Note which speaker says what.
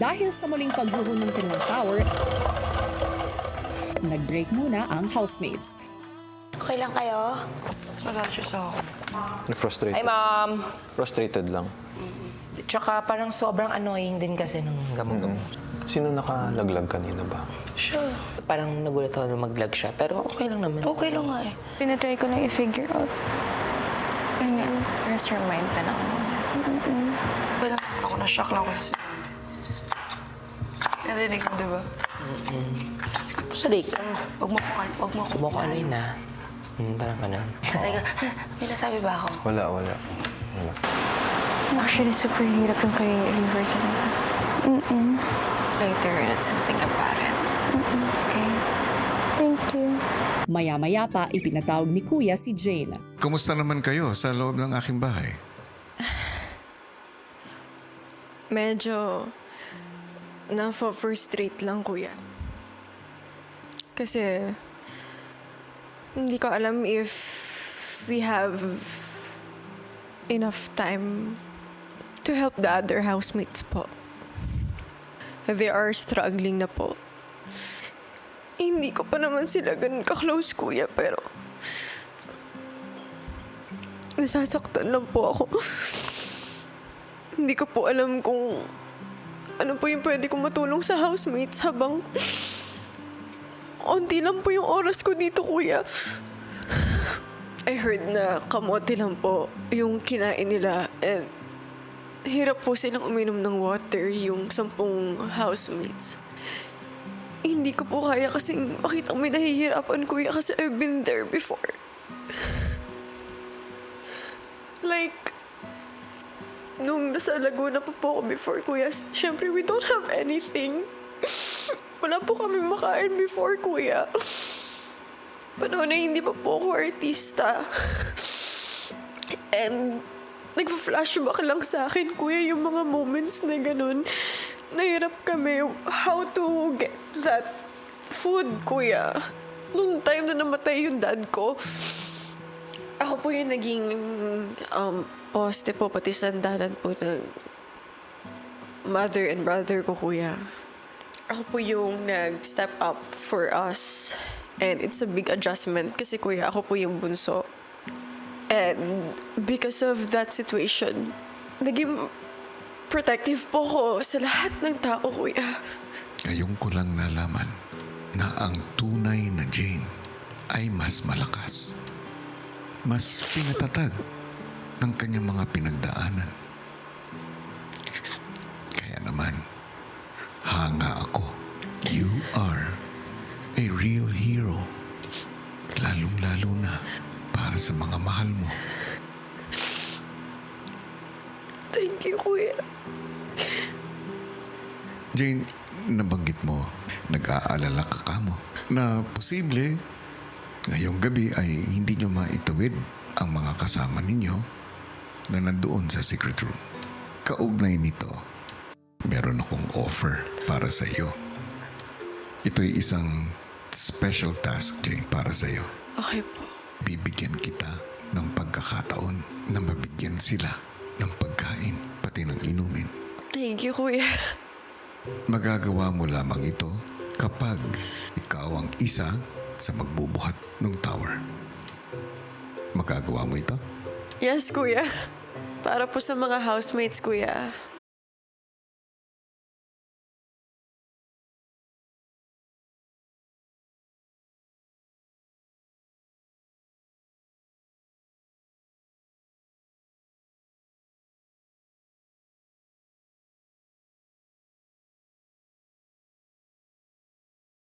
Speaker 1: Dahil sa muling pagguho ng kanilang tower, nag-break muna ang housemates.
Speaker 2: Okay lang kayo?
Speaker 3: Wala siya sa akin.
Speaker 4: Na-frustrated.
Speaker 2: Ay, ma'am.
Speaker 4: Frustrated lang.
Speaker 2: Tsaka parang sobrang annoying din kasi nung gamot.
Speaker 4: Sino nakalaglag kanina ba?
Speaker 3: Siya.
Speaker 2: Parang nagulat ako nung mag-vlog siya. Pero okay lang naman.
Speaker 3: Okay lang nga eh.
Speaker 5: Tinatry ko lang i-figure out. Ganyan, rest your mind ka lang.
Speaker 3: Wala. Ako na-shock lang ako sa narinig mo, diba?
Speaker 2: Sali ka.
Speaker 3: Huwag mo
Speaker 2: Huwag mo ko ano yun ah. Parang ganun.
Speaker 3: Teka, may nasabi ba ako?
Speaker 4: Wala.
Speaker 5: Actually, super hirap yung kay River talaga. Later, let's think about it. Okay? Thank you.
Speaker 1: Maya-maya pa ipinatawag ni Kuya si Jane.
Speaker 6: Kumusta naman kayo sa loob ng aking bahay?
Speaker 7: Medyo na-frustrate lang, Kuya. Kasi hindi ko alam if we have enough time to help the other housemates po. They are struggling na po. Hindi ko pa naman sila ganun ka-close, Kuya, pero nasasaktan lang po ako. Hindi ko po alam kung ano po yung pwede kong matulong sa housemates habang onti lang po yung oras ko dito, Kuya. I heard na kamote lang po yung kinain nila and hirap po silang uminom ng water yung 10 housemates. Hindi ko po kaya kasi makita may nahihirapan, Kuya, kasi I've been there before. Like, nung nasa Laguna pa po ako before, Kuya, syempre we don't have anything. Wala po kami makain before, Kuya. Panahon na hindi pa po ako artista. And nagpa-flashback lang sa akin, Kuya, yung mga moments na ganun. Nahirap kami how to get that food, Kuya. Nung time na namatay yung dad ko, ako po yung naging poste po, pati sandalan po ng mother and brother ko, Kuya. Ako po yung nag-step up for us. And it's a big adjustment kasi, Kuya, ako po yung bunso. And because of that situation, naging protective po ko sa lahat ng tao, Kuya.
Speaker 6: Ngayon ko lang nalaman na ang tunay na Jane ay mas malakas. Mas pinatatag ng kanyang mga pinagdaanan. Kaya naman, hanga ako. You are a real hero. Lalong-lalo na para sa mga mahal mo.
Speaker 7: Thank you, Kuya.
Speaker 6: Jane, nabanggit mo, nag-aalala ka mo na posible ngayong gabi ay hindi nyo maitawid ang mga kasama ninyo na nandoon sa secret room. Kaugnay nito, meron akong offer para sa iyo. Ito'y isang special task, Jane, para sa iyo.
Speaker 7: Okay po.
Speaker 6: Bibigyan kita ng pagkakataon na mabigyan sila ng pagkain, pati ng inumin.
Speaker 7: Thank you, Kuya.
Speaker 6: Magagawa mo lamang ito kapag ikaw ang isa sa magbubuhat ng tower. Magagawa mo ito?
Speaker 7: Yes, Kuya. Para po sa mga housemates, Kuya.